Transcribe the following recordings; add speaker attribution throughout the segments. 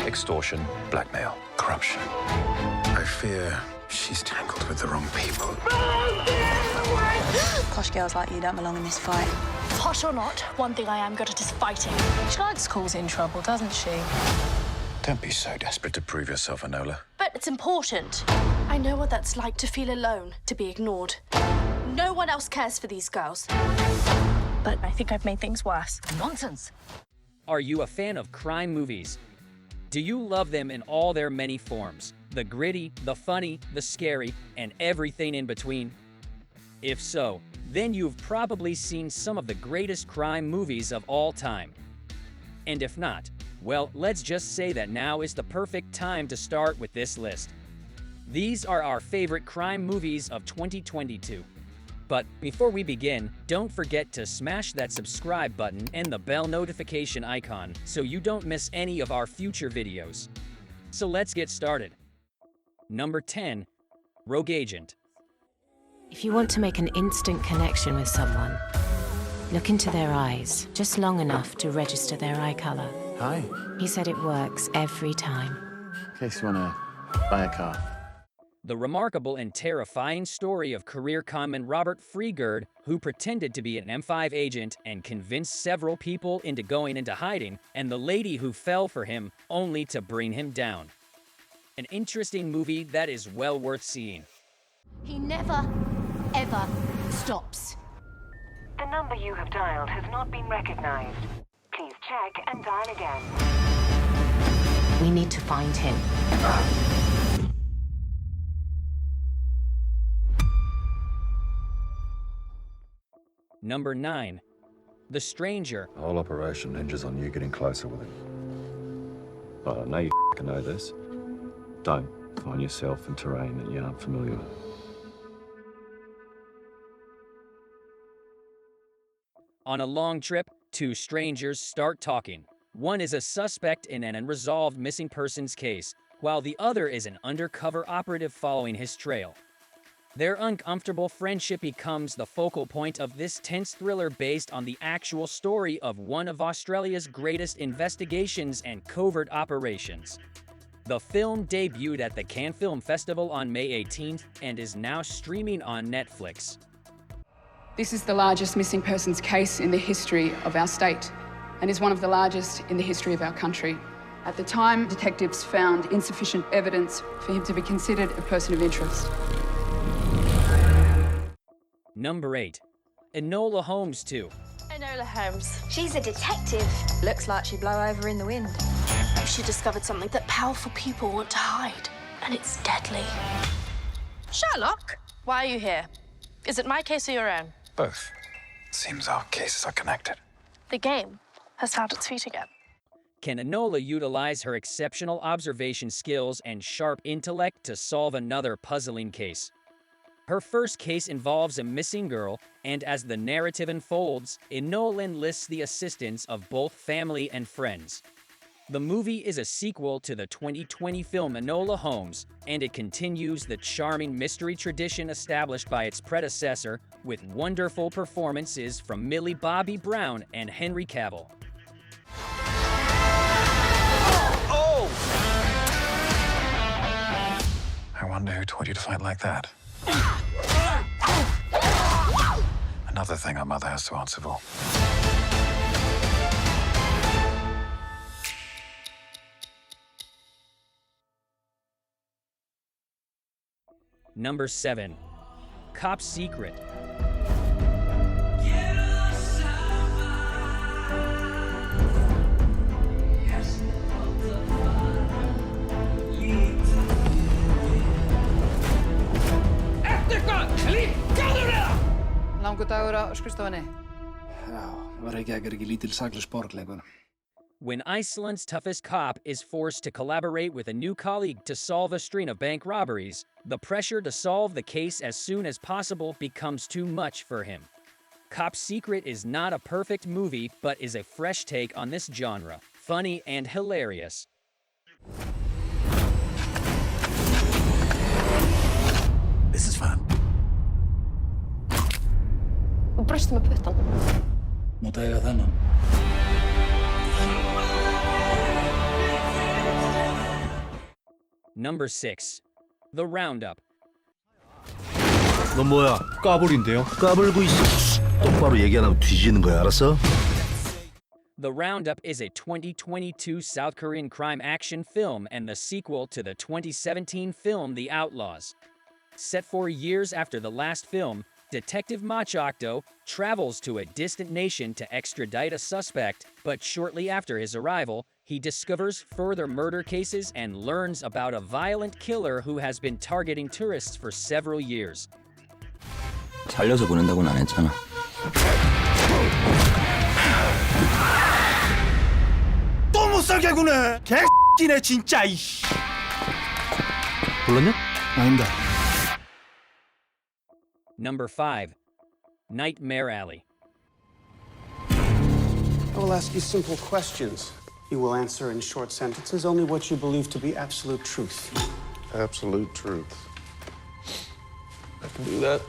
Speaker 1: extortion, blackmail, corruption. I fear she's tangled with the wrong people.
Speaker 2: Posh girls like you don't belong in this fight.
Speaker 3: Posh or not, one thing I am good at is fighting.
Speaker 4: She likes causing trouble, doesn't she?
Speaker 1: Don't be so desperate to prove yourself, Enola.
Speaker 3: But it's important. I know what that's like to feel alone, to be ignored. No one else cares for these girls. But I think I've made things worse.
Speaker 4: Nonsense.
Speaker 5: Are you a fan of crime movies? Do you love them in all their many forms? The gritty, the funny, the scary, and everything in between? If so, then you've probably seen some of the greatest crime movies of all time. And if not, well, let's just say that now is the perfect time to start with this list. These are our favorite crime movies of 2022. But before we begin, don't forget to smash that subscribe button and the bell notification icon so you don't miss any of our future videos. So let's get started. Number 10, Rogue Agent.
Speaker 6: If you want to make an instant connection with someone, look into their eyes, just long enough to register their eye color.
Speaker 7: Hi.
Speaker 6: He said it works every time.
Speaker 7: In case you want to buy a car.
Speaker 5: The remarkable and terrifying story of career conman Robert Freegerd, who pretended to be an M5 agent and convinced several people into going into hiding, and the lady who fell for him only to bring him down. An interesting movie that is well worth seeing.
Speaker 3: He never, ever stops.
Speaker 8: The number you have dialed has not been recognized. Please check and dial again.
Speaker 6: We need to find him.
Speaker 5: Number 9, The Stranger.
Speaker 9: The whole operation hinges on you getting closer with him. But I know you f***ing know this. Don't find yourself in terrain that you aren't familiar with.
Speaker 5: On a long trip, two strangers start talking. One is a suspect in an unresolved missing persons case, while the other is an undercover operative following his trail. Their uncomfortable friendship becomes the focal point of this tense thriller based on the actual story of one of Australia's greatest investigations and covert operations. The film debuted at the Cannes Film Festival on May 18th and is now streaming on Netflix.
Speaker 10: This is the largest missing persons case in the history of our state and is one of the largest in the history of our country. At the time, detectives found insufficient evidence for him to be considered a person of interest.
Speaker 5: Number 8, Enola Holmes 2.
Speaker 3: Enola Holmes.
Speaker 2: She's a detective. Looks like she'd blow over in the wind.
Speaker 3: She discovered something that powerful people want to hide, and it's deadly. Sherlock, why are you here? Is it my case or your own?
Speaker 1: Both. Seems our cases are connected.
Speaker 3: The game has found its feet again.
Speaker 5: Can Enola utilize her exceptional observation skills and sharp intellect to solve another puzzling case? Her first case involves a missing girl, and as the narrative unfolds, Enola enlists the assistance of both family and friends. The movie is a sequel to the 2020 film Enola Holmes, and it continues the charming mystery tradition established by its predecessor with wonderful performances from Millie Bobby Brown and Henry Cavill.
Speaker 1: Oh! I wonder who taught you to fight like that. Another thing our mother has to answer for.
Speaker 5: Number 7, Cop Secret.
Speaker 11: Langur dagur á skrifstofunni.
Speaker 7: Já, var ekki lítil saklaus borgleikur.
Speaker 5: When Iceland's toughest cop is forced to collaborate with a new colleague to solve a string of bank robberies, the pressure to solve the case as soon as possible becomes too much for him. Cop Secret is not a perfect movie, but is a fresh take on this genre, funny and hilarious.
Speaker 1: This is fun.
Speaker 3: Þú braust með puttan.
Speaker 7: Máttu eiga þennan.
Speaker 5: Number 6. The Roundup.
Speaker 11: 너 뭐야? 까불인데요? 까불고 있어. 똑바로 얘기 안 하고 뒤지는 거야, 알았어?
Speaker 5: The Roundup is a 2022 South Korean crime action film and the sequel to the 2017 film The Outlaws. Set 4 years after the last film, Detective Ma Chok-do travels to a distant nation to extradite a suspect, but shortly after his arrival, he discovers further murder cases and learns about a violent killer who has been targeting tourists for several years.
Speaker 12: 살려서 보낸다고는 안 했잖아.
Speaker 11: 또 못 살게 구네. 개X이네 진짜. 불렀냐? 아닙니다.
Speaker 5: Number 5. Nightmare Alley.
Speaker 13: I will ask you simple questions. You will answer in short sentences only what you believe to be absolute truth.
Speaker 14: Absolute truth. I can do that.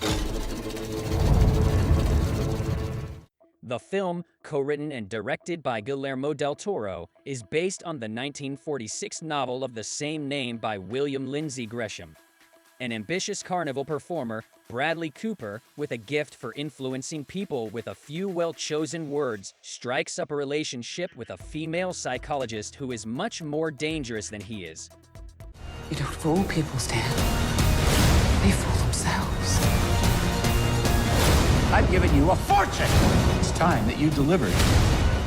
Speaker 5: The film, co-written and directed by Guillermo del Toro, is based on the 1946 novel of the same name by William Lindsay Gresham. An ambitious carnival performer, Bradley Cooper, with a gift for influencing people with a few well-chosen words, strikes up a relationship with a female psychologist who is much more dangerous than he is.
Speaker 15: You don't fool people, Stan. They fool themselves.
Speaker 16: I've given you a fortune. It's time that you delivered.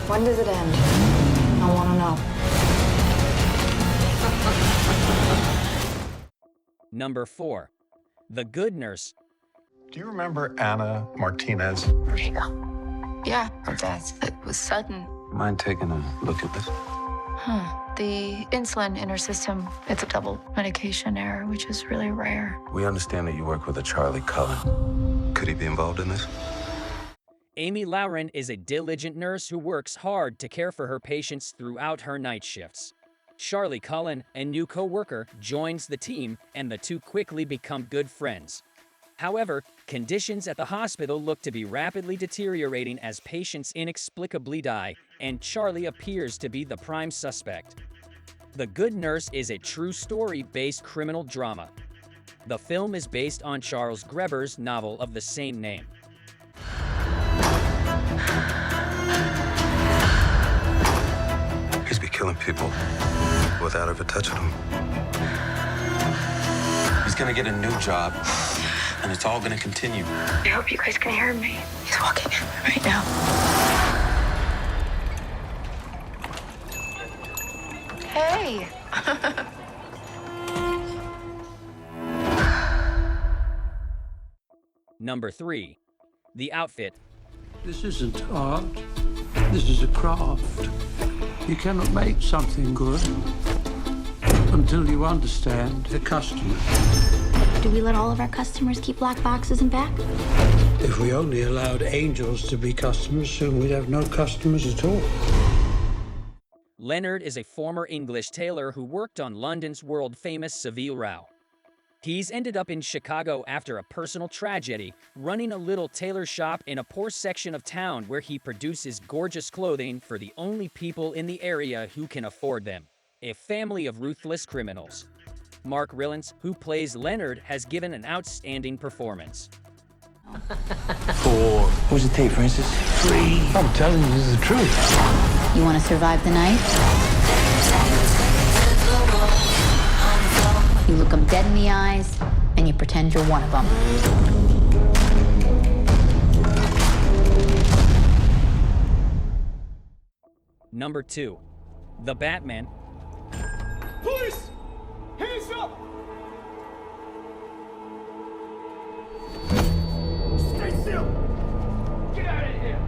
Speaker 2: When does it end? I want to know.
Speaker 5: Number 4. The Good Nurse.
Speaker 1: Do you remember Anna Martinez?
Speaker 17: Yeah, her death. It was sudden.
Speaker 1: Mind taking a look at this?
Speaker 17: The insulin in her system, it's a double medication error, which is really rare.
Speaker 1: We understand that you work with a Charlie Cullen. Could he be involved in this?
Speaker 5: Amy Lauren is a diligent nurse who works hard to care for her patients throughout her night shifts. Charlie Cullen, a new co-worker, joins the team, and the two quickly become good friends. However, conditions at the hospital look to be rapidly deteriorating as patients inexplicably die, and Charlie appears to be the prime suspect. The Good Nurse is a true story-based criminal drama. The film is based on Charles Greber's novel of the same name.
Speaker 1: He's been killing people without ever touching them. He's gonna get a new job, and it's all gonna continue.
Speaker 17: I hope you guys can hear me. He's walking right now. Hey!
Speaker 5: Number 3. The Outfit.
Speaker 18: This isn't art. This is a craft. You cannot make something good until you understand the customer.
Speaker 19: Do we let all of our customers keep black boxes and back?
Speaker 18: If we only allowed angels to be customers, soon we'd have no customers at all.
Speaker 5: Leonard is a former English tailor who worked on London's world-famous Savile Row. He's ended up in Chicago after a personal tragedy, running a little tailor shop in a poor section of town where he produces gorgeous clothing for the only people in the area who can afford them, a family of ruthless criminals. Mark Rylance, who plays Leonard, has given an outstanding performance.
Speaker 16: What does it take, Francis? 3. I'm telling you, this is the truth.
Speaker 19: You want to survive the night? You look them dead in the eyes, and you pretend you're one of them.
Speaker 5: Number 2. The Batman.
Speaker 11: Police! Hands up! Stay still! Get out of here!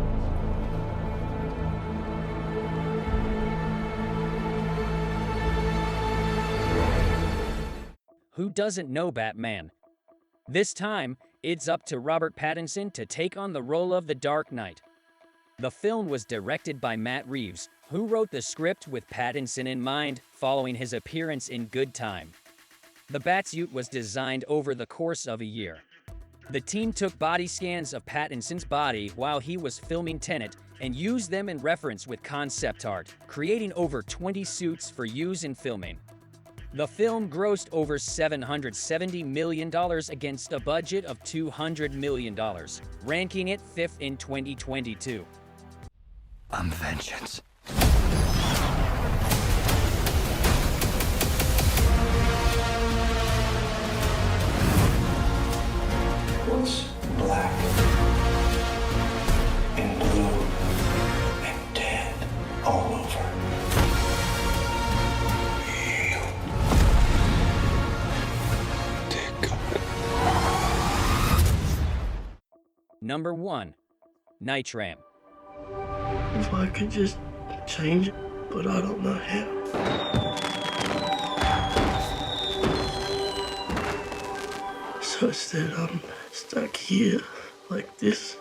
Speaker 5: Who doesn't know Batman? This time, it's up to Robert Pattinson to take on the role of the Dark Knight. The film was directed by Matt Reeves, who wrote the script with Pattinson in mind following his appearance in Good Time. The Batsuit was designed over the course of a year. The team took body scans of Pattinson's body while he was filming Tenet and used them in reference with concept art, creating over 20 suits for use in filming. The film grossed over $770 million against a budget of $200 million, ranking it 5th in 2022.
Speaker 11: I'm vengeance.
Speaker 16: What's black and blue and dead all over?
Speaker 5: Number 1. Night Tram.
Speaker 16: If I could just change it, but I don't know how. So instead, I'm stuck here, like this.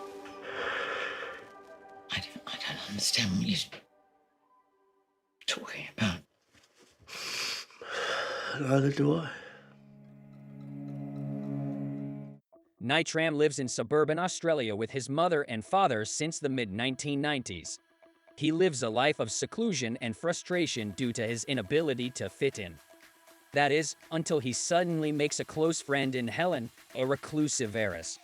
Speaker 15: I don't understand what you're talking about.
Speaker 16: Neither do I.
Speaker 5: Night Tram lives in suburban Australia with his mother and father since the mid-1990s. He lives a life of seclusion and frustration due to his inability to fit in. That is, until he suddenly makes a close friend in Helen, a reclusive heiress.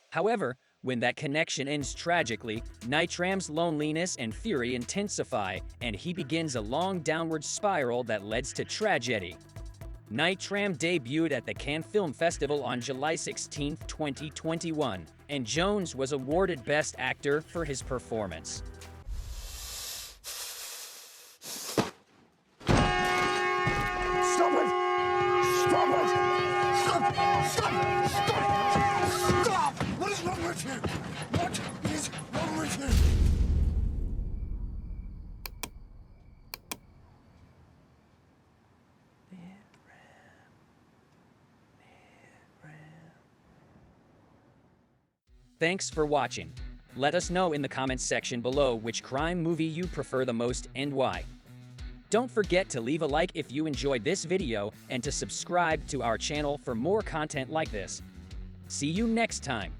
Speaker 5: However, when that connection ends tragically, Night Tram's loneliness and fury intensify, and he begins a long downward spiral that leads to tragedy. Night Tram debuted at the Cannes Film Festival on July 16, 2021, and Jones was awarded Best Actor for his performance.
Speaker 16: Stop it! Stop it! Stop! Stop! Stop! Stop! What is wrong with you? What is wrong with you?
Speaker 5: Thanks for watching. Let us know in the comments section below which crime movie you prefer the most and why. Don't forget to leave a like if you enjoyed this video and to subscribe to our channel for more content like this. See you next time.